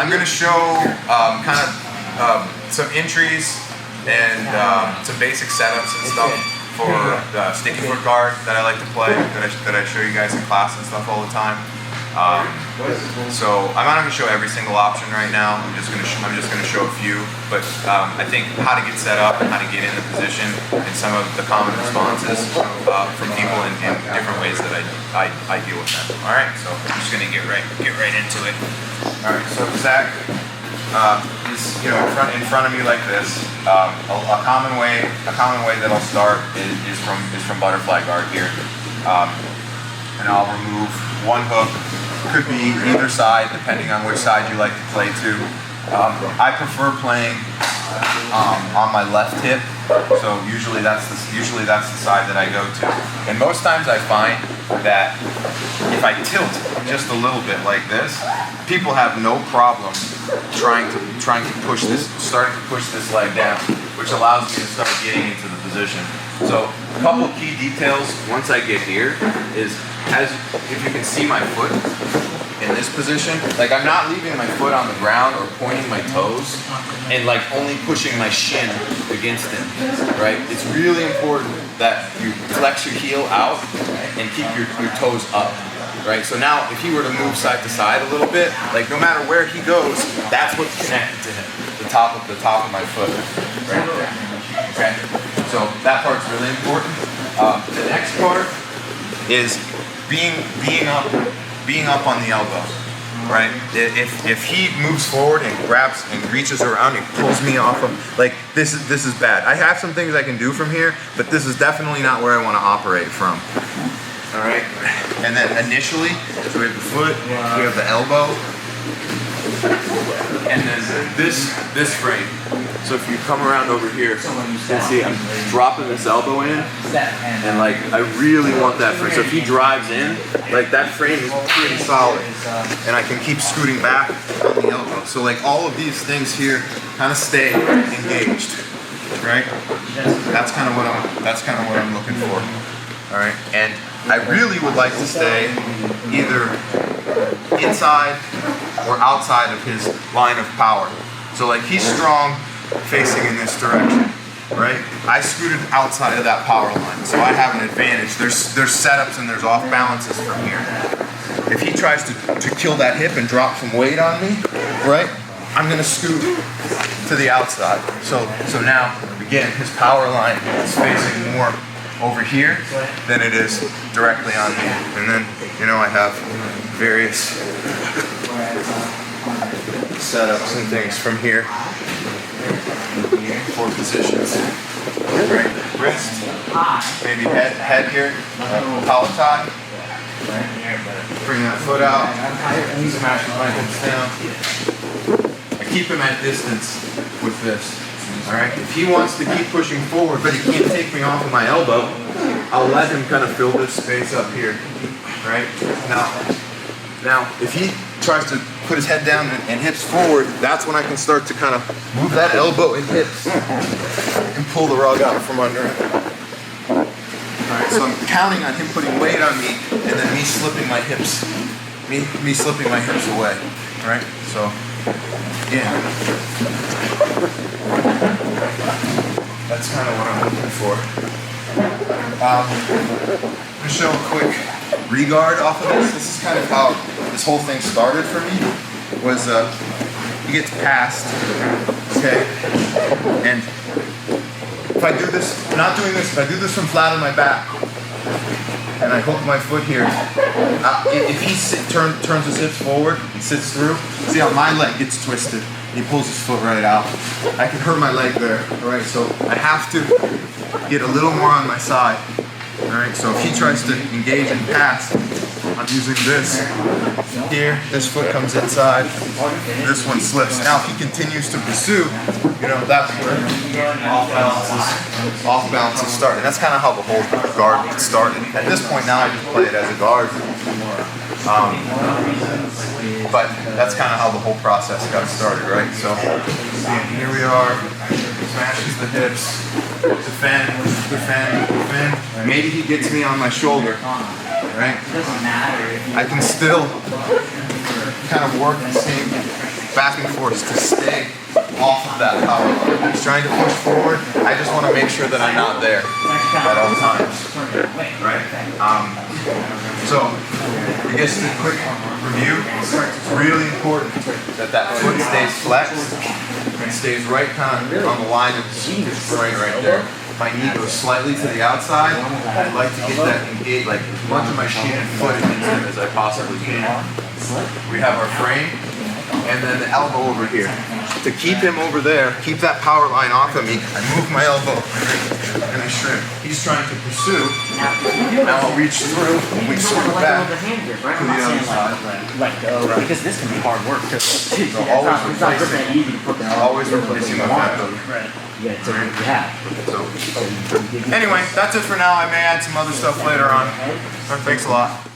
I'm going to show some entries and some basic setups and stuff for the sticky foot guard that I like to play, that I show you guys in class and stuff all the time. So I'm not going to show every single option right now. I'm just going to show a few. But I think how to get set up and how to get in the position and some of the common responses from people in different ways that I deal with them. All right, so I'm just going to get right into it. All right, so Zach is in front of me like this. A common way that I'll start is from butterfly guard here, and I'll remove one hook. Could be either side, depending on which side you like to play to. I prefer playing on my left hip, so usually that's the side that I go to. And most times I find that if I tilt just a little bit like this, people have no problem starting to push this leg down, which allows me to start getting into the position. So a couple of key details once I get here is, if you can see my foot in this position, like I'm not leaving my foot on the ground or pointing my toes and like only pushing my shin against it, right? It's really important that you flex your heel out and keep your toes up, right? So now if he were to move side to side a little bit, like no matter where he goes, that's what's connected to him, the top of my foot, right there, okay? So that part's really important. The next part is being up on the elbow, right? If he moves forward and grabs and reaches around and pulls me off of, like this is bad. I have some things I can do from here, but this is definitely not where I want to operate from. All right, and then initially, so we have the foot, we have the elbow, and then this frame. So if you come around over here, you can see I'm dropping this elbow in, and like I really want that frame. So if he drives in, like that frame is pretty solid, and I can keep scooting back on the elbow. So like all of these things here kind of stay engaged, right? That's kind of what I'm looking for. All right, and I really would like to stay either inside or outside of his line of power. So like he's strong facing in this direction, right? I scooted outside of that power line, so I have an advantage. There's setups and there's off balances from here. If he tries to kill that hip and drop some weight on me, right? I'm gonna scoot to the outside. So now again, his power line is facing more over here than it is directly on me. And then I have various setups and things from here for positions. Right. Wrist, maybe head here, collar tie. Bring that foot out, smash my hips down. I keep him at distance with this. All right. If he wants to keep pushing forward, but he can't take me off of my elbow, I'll let him kind of fill this space up here. Right. Now, if he tries to put his head down and hips forward, that's when I can start to kind of move that elbow and hips and pull the rug out from under it. Alright, so I'm counting on him putting weight on me and then me slipping my hips away. Alright, so yeah. That's kind of what I'm looking for. I'm going to show a quick regard off of this. This is kind of how this whole thing started for me. Was he gets passed, okay, and if I do this, not doing this, if I do this from flat on my back, and I hook my foot here, if he turns his hips forward and sits through, see how my leg gets twisted, and he pulls his foot right out. I can hurt my leg there, all right, so I have to get a little more on my side. Alright, so if he tries to engage and pass, I'm using this here, this foot comes inside, this one slips. Now if he continues to pursue, that's where off balances start. And that's kind of how the whole guard started. At this point now I just play it as a guard. But that's kind of how the whole process got started, right? So here we are, smashes the hips, defend. Maybe he gets me on my shoulder, right? I can still kind of work the same backing force to stay off of that power line. He's trying to push forward. I just want to make sure that I'm not there at all times. Right? So, I guess a quick review. It's really important that that foot stays flexed and stays right kind of on the line of his groin right there. My knee goes slightly to the outside. I'd like to get that engaged, like as much of my shin and foot into him as I possibly can. We have our frame, and then the elbow over here. To keep him over there, keep that power line off of me, I move my elbow and I shrimp. He's trying to pursue. Now I'll reach through, we swing back to the other side. Let go, because this can be hard work too. So always replacing my back. Yeah, so yeah. So, anyway, that's it for now. I may add some other stuff later on. Thanks a lot.